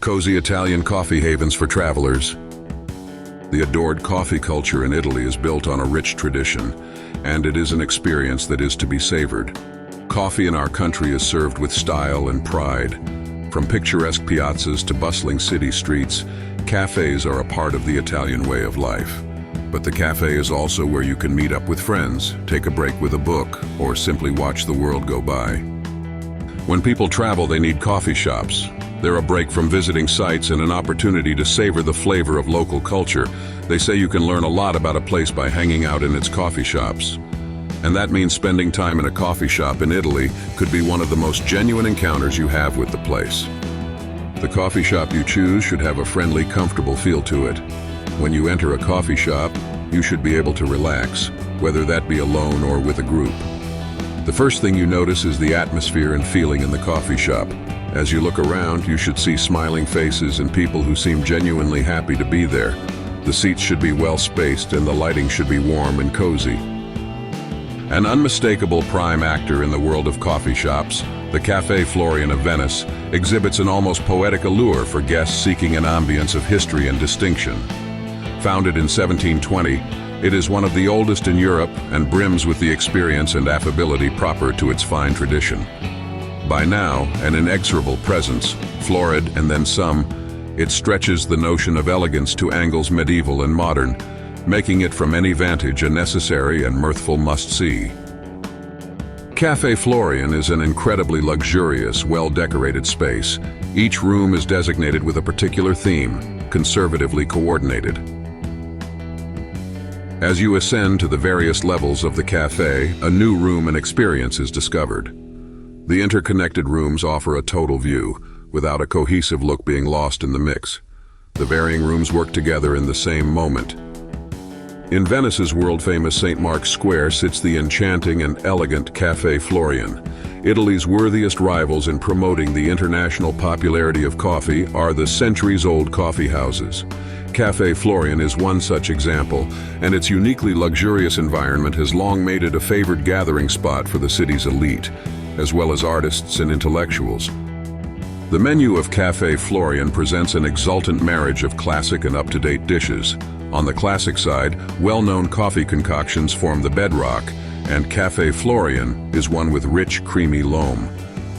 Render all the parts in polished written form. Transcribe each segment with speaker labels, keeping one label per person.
Speaker 1: Cozy Italian coffee havens for travelers. The adored coffee culture in Italy is built on a rich tradition, and it is an experience that is to be savored. Coffee in our country is served with style and pride. From picturesque piazzas to bustling city streets, cafes are a part of the Italian way of life. But the cafe is also where you can meet up with friends, take a break with a book, or simply watch the world go by. When people travel, they need coffee shops. They're a break from visiting sites and an opportunity to savor the flavor of local culture. They say you can learn a lot about a place by hanging out in its coffee shops. And that means spending time in a coffee shop in Italy could be one of the most genuine encounters you have with the place. The coffee shop you choose should have a friendly, comfortable feel to it. When you enter a coffee shop, you should be able to relax, whether that be alone or with a group. The first thing you notice is the atmosphere and feeling in the coffee shop. As you look around, you should see smiling faces and people who seem genuinely happy to be there. The seats should be well spaced and the lighting should be warm and cozy. An unmistakable prime actor in the world of coffee shops, the Caffè Florian of Venice exhibits an almost poetic allure for guests seeking an ambience of history and distinction. Founded in 1720, it is one of the oldest in Europe and brims with the experience and affability proper to its fine tradition. By now, an inexorable presence, florid and then some, it stretches the notion of elegance to angles medieval and modern, making it from any vantage a necessary and mirthful must-see. Caffè Florian is an incredibly luxurious, well-decorated space. Each room is designated with a particular theme, conservatively coordinated. As you ascend to the various levels of the cafe, a new room and experience is discovered. The interconnected rooms offer a total view, without a cohesive look being lost in the mix. The varying rooms work together in the same moment. In Venice's world-famous St. Mark's Square sits the enchanting and elegant Caffè Florian. Italy's worthiest rivals in promoting the international popularity of coffee are the centuries-old coffee houses. Caffè Florian is one such example, and its uniquely luxurious environment has long made it a favored gathering spot for the city's elite, as well as artists and intellectuals. The menu of Caffè Florian presents an exultant marriage of classic and up-to-date dishes. On the classic side, well-known coffee concoctions form the bedrock, and Caffè Florian is one with rich, creamy loam.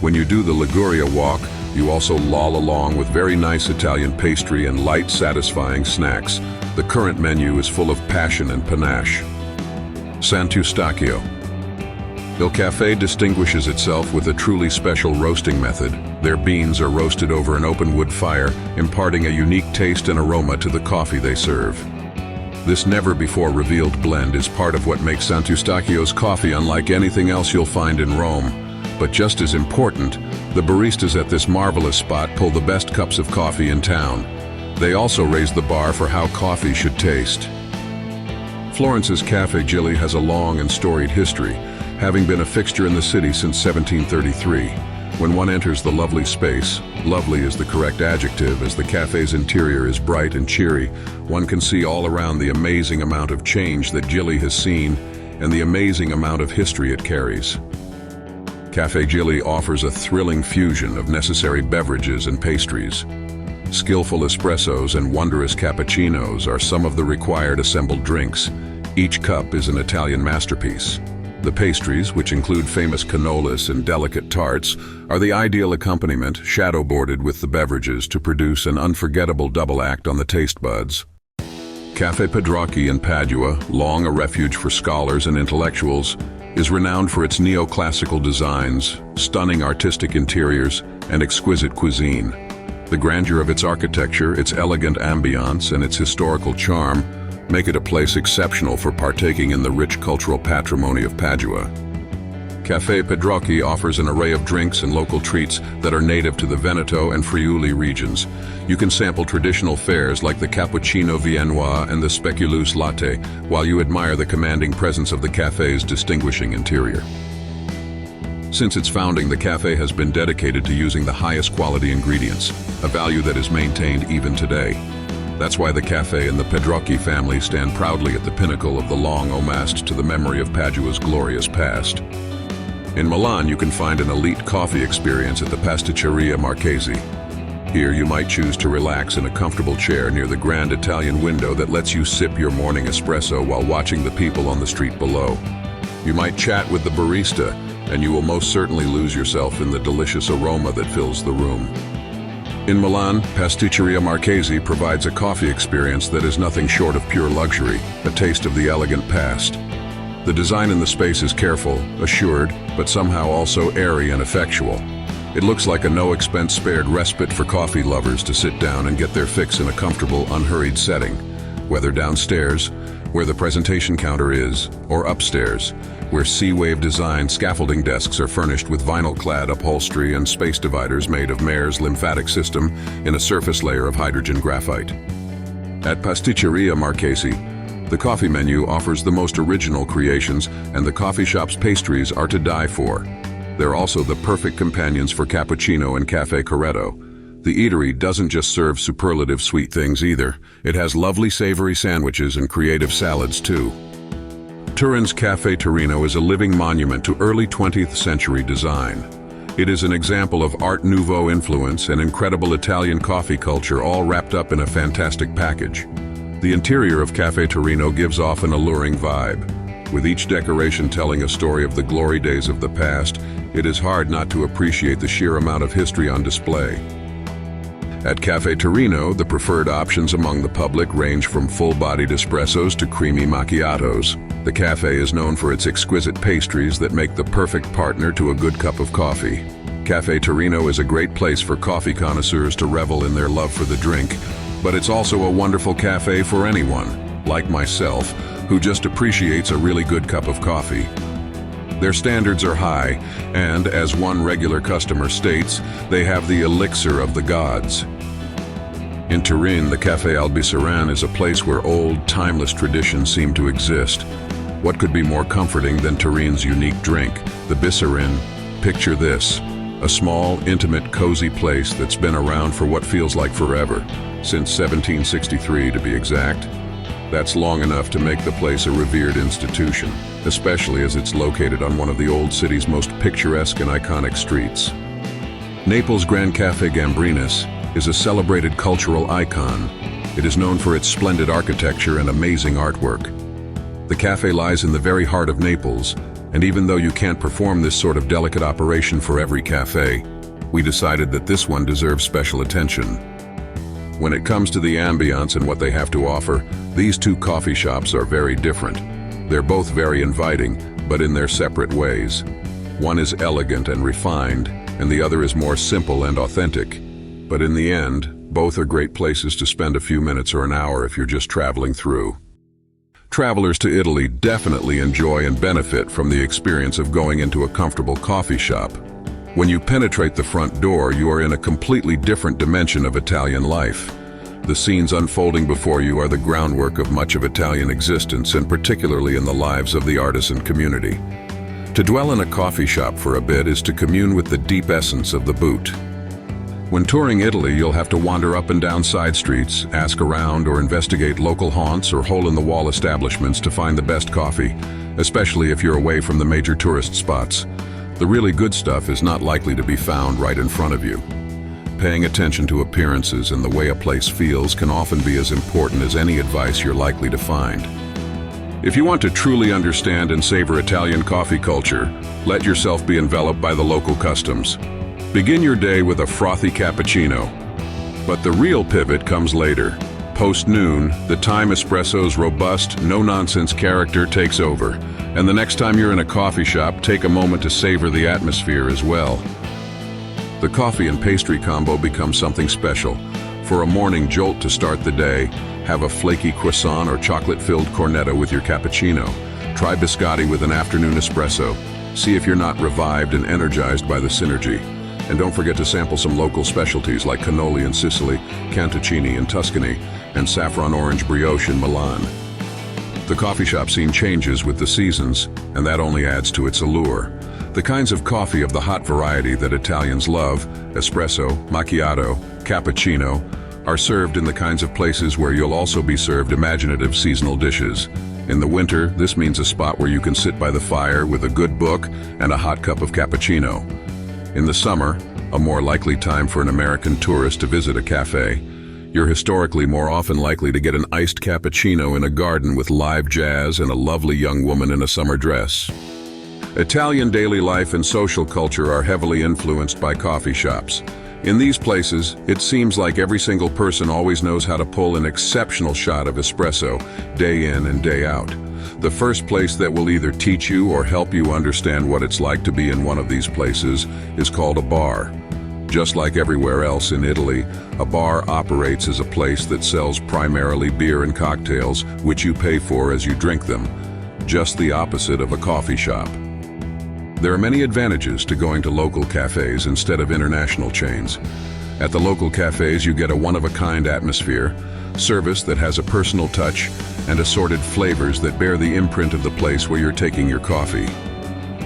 Speaker 1: When you do the Liguria walk, you also loll along with very nice Italian pastry and light, satisfying snacks. The current menu is full of passion and panache. Sant'Eustachio Il Caffè distinguishes itself with a truly special roasting method. Their beans are roasted over an open wood fire, imparting a unique taste and aroma to the coffee they serve. This never-before-revealed blend is part of what makes Sant'Eustachio's coffee unlike anything else you'll find in Rome. But just as important, the baristas at this marvelous spot pull the best cups of coffee in town. They also raise the bar for how coffee should taste. Florence's Caffè Gilli has a long and storied history, having been a fixture in the city since 1733. When one enters the lovely space, lovely is the correct adjective as the cafe's interior is bright and cheery, one can see all around the amazing amount of change that Gilli has seen and the amazing amount of history it carries. Caffè Gilli offers a thrilling fusion of necessary beverages and pastries. Skillful espressos and wondrous cappuccinos are some of the required assembled drinks. Each cup is an Italian masterpiece. The pastries, which include famous cannolis and delicate tarts, are the ideal accompaniment, shadow-bordered with the beverages to produce an unforgettable double act on the taste buds. Caffè Pedrocchi in Padua, long a refuge for scholars and intellectuals, is renowned for its neoclassical designs, stunning artistic interiors, and exquisite cuisine. The grandeur of its architecture, its elegant ambiance, and its historical charm make it a place exceptional for partaking in the rich cultural patrimony of Padua. Caffè Pedrocchi offers an array of drinks and local treats that are native to the Veneto and Friuli regions. You can sample traditional fares like the cappuccino viennois and the speculoos latte, while you admire the commanding presence of the cafe's distinguishing interior. Since its founding, the cafe has been dedicated to using the highest quality ingredients, a value that is maintained even today. That's why the cafe and the Pedrocchi family stand proudly at the pinnacle of the long homage to the memory of Padua's glorious past. In Milan, you can find an elite coffee experience at the Pasticceria Marchesi. Here you might choose to relax in a comfortable chair near the grand Italian window that lets you sip your morning espresso while watching the people on the street below. You might chat with the barista, and you will most certainly lose yourself in the delicious aroma that fills the room. In Milan, Pasticceria Marchesi provides a coffee experience that is nothing short of pure luxury, a taste of the elegant past. The design in the space is careful, assured, but somehow also airy and effectual. It looks like a no-expense spared respite for coffee lovers to sit down and get their fix in a comfortable, unhurried setting, whether downstairs, where the presentation counter is, or upstairs, where sea-wave design scaffolding desks are furnished with vinyl-clad upholstery and space dividers made of Mayer's lymphatic system in a surface layer of hydrogen graphite. At Pasticceria Marchesi, the coffee menu offers the most original creations, and the coffee shop's pastries are to die for. They're also the perfect companions for cappuccino and caffè corretto. The eatery doesn't just serve superlative sweet things either. It has lovely savory sandwiches and creative salads too. Turin's Caffè Torino is a living monument to early 20th century design. It is an example of Art Nouveau influence and incredible Italian coffee culture all wrapped up in a fantastic package. The interior of Caffè Torino gives off an alluring vibe. With each decoration telling a story of the glory days of the past, it is hard not to appreciate the sheer amount of history on display. At Caffè Torino, the preferred options among the public range from full-bodied espressos to creamy macchiatos. The cafe is known for its exquisite pastries that make the perfect partner to a good cup of coffee. Caffè Torino is a great place for coffee connoisseurs to revel in their love for the drink, but it's also a wonderful cafe for anyone, like myself, who just appreciates a really good cup of coffee. Their standards are high, and as one regular customer states, they have the elixir of the gods. In Turin, the Café Albiseran is a place where old, timeless traditions seem to exist. What could be more comforting than Turin's unique drink, the Biserin? Picture this, a small, intimate, cozy place that's been around for what feels like forever, since 1763 to be exact. That's long enough to make the place a revered institution, especially as it's located on one of the old city's most picturesque and iconic streets. Naples' Gran Café Gambrinus is a celebrated cultural icon. It is known for its splendid architecture and amazing artwork. The cafe lies in the very heart of Naples, and even though you can't perform this sort of delicate operation for every cafe, we decided that this one deserves special attention. When it comes to the ambiance and what they have to offer, these two coffee shops are very different. They're both very inviting, but in their separate ways. One is elegant and refined, and the other is more simple and authentic. But in the end, both are great places to spend a few minutes or an hour if you're just traveling through. Travelers to Italy definitely enjoy and benefit from the experience of going into a comfortable coffee shop. When you penetrate the front door, you are in a completely different dimension of Italian life. The scenes unfolding before you are the groundwork of much of Italian existence, and particularly in the lives of the artisan community. To dwell in a coffee shop for a bit is to commune with the deep essence of the boot. When touring Italy, you'll have to wander up and down side streets, ask around, or investigate local haunts or hole-in-the-wall establishments to find the best coffee, especially if you're away from the major tourist spots. The really good stuff is not likely to be found right in front of you. Paying attention to appearances and the way a place feels can often be as important as any advice you're likely to find. If you want to truly understand and savor Italian coffee culture, let yourself be enveloped by the local customs. Begin your day with a frothy cappuccino. But the real pivot comes later. Post-noon, the time espresso's robust, no-nonsense character takes over. And the next time you're in a coffee shop, take a moment to savor the atmosphere as well. The coffee and pastry combo becomes something special. For a morning jolt to start the day, have a flaky croissant or chocolate-filled cornetto with your cappuccino. Try biscotti with an afternoon espresso. See if you're not revived and energized by the synergy. And don't forget to sample some local specialties like cannoli in Sicily, cantuccini in Tuscany, and saffron orange brioche in Milan. The coffee shop scene changes with the seasons, and that only adds to its allure. The kinds of coffee of the hot variety that Italians love, espresso, macchiato, cappuccino, are served in the kinds of places where you'll also be served imaginative seasonal dishes. In the winter, this means a spot where you can sit by the fire with a good book and a hot cup of cappuccino. In the summer, a more likely time for an American tourist to visit a cafe. You're historically more often likely to get an iced cappuccino in a garden with live jazz and a lovely young woman in a summer dress. Italian daily life and social culture are heavily influenced by coffee shops. In these places, it seems like every single person always knows how to pull an exceptional shot of espresso, day in and day out. The first place that will either teach you or help you understand what it's like to be in one of these places is called a bar. Just like everywhere else in Italy, a bar operates as a place that sells primarily beer and cocktails, which you pay for as you drink them, just the opposite of a coffee shop. There are many advantages to going to local cafes instead of international chains. At the local cafes, you get a one-of-a-kind atmosphere, service that has a personal touch, and assorted flavors that bear the imprint of the place where you're taking your coffee.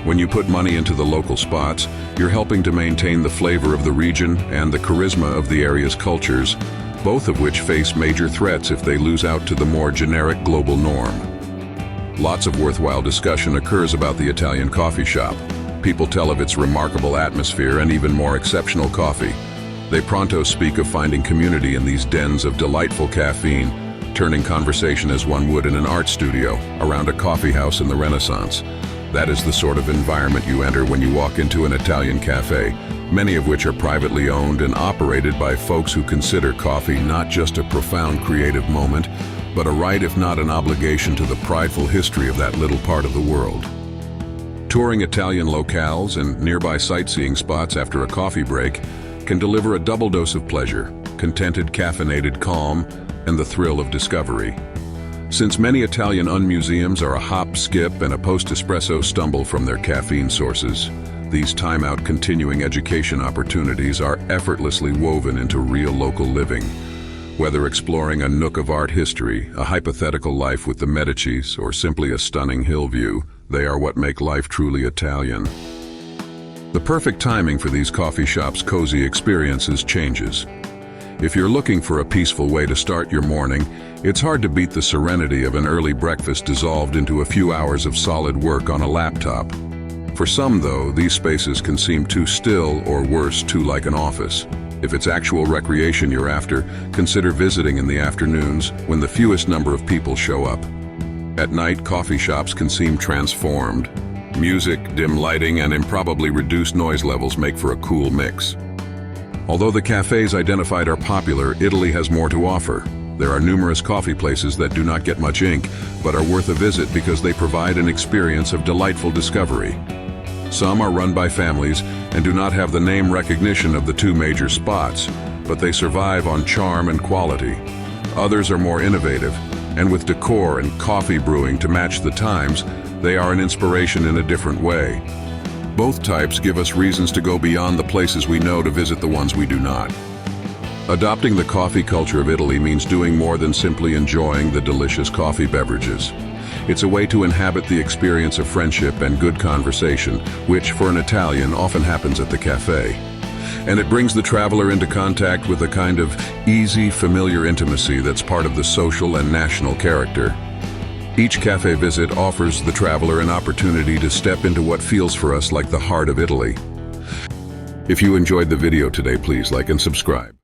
Speaker 1: When you put money into the local spots, you're helping to maintain the flavor of the region and the charisma of the area's cultures, both of which face major threats if they lose out to the more generic global norm. Lots of worthwhile discussion occurs about the Italian coffee shop. People tell of its remarkable atmosphere and even more exceptional coffee. They pronto speak of finding community in these dens of delightful caffeine, turning conversation as one would in an art studio around a coffee house in the Renaissance. That is the sort of environment you enter when you walk into an Italian cafe, many of which are privately owned and operated by folks who consider coffee not just a profound creative moment, but a right if not an obligation to the prideful history of that little part of the world. Touring Italian locales and nearby sightseeing spots after a coffee break can deliver a double dose of pleasure, contented caffeinated calm, and the thrill of discovery. Since many Italian museums are a hop, skip, and a post-espresso stumble from their caffeine sources, these time-out continuing education opportunities are effortlessly woven into real local living. Whether exploring a nook of art history, a hypothetical life with the Medicis, or simply a stunning hill view, they are what make life truly Italian. The perfect timing for these coffee shops' cozy experiences changes. If you're looking for a peaceful way to start your morning, it's hard to beat the serenity of an early breakfast dissolved into a few hours of solid work on a laptop. For some, though, these spaces can seem too still or worse, too like an office. If it's actual recreation you're after, consider visiting in the afternoons when the fewest number of people show up. At night, coffee shops can seem transformed. Music, dim lighting, and improbably reduced noise levels make for a cool mix. Although the cafes identified are popular, Italy has more to offer. There are numerous coffee places that do not get much ink, but are worth a visit because they provide an experience of delightful discovery. Some are run by families and do not have the name recognition of the two major spots, but they survive on charm and quality. Others are more innovative, and with decor and coffee brewing to match the times, they are an inspiration in a different way. Both types give us reasons to go beyond the places we know to visit the ones we do not. Adopting the coffee culture of Italy means doing more than simply enjoying the delicious coffee beverages. It's a way to inhabit the experience of friendship and good conversation, which, for an Italian, often happens at the cafe. And it brings the traveler into contact with a kind of easy, familiar intimacy that's part of the social and national character. Each cafe visit offers the traveler an opportunity to step into what feels for us like the heart of Italy. If you enjoyed the video today, please like and subscribe.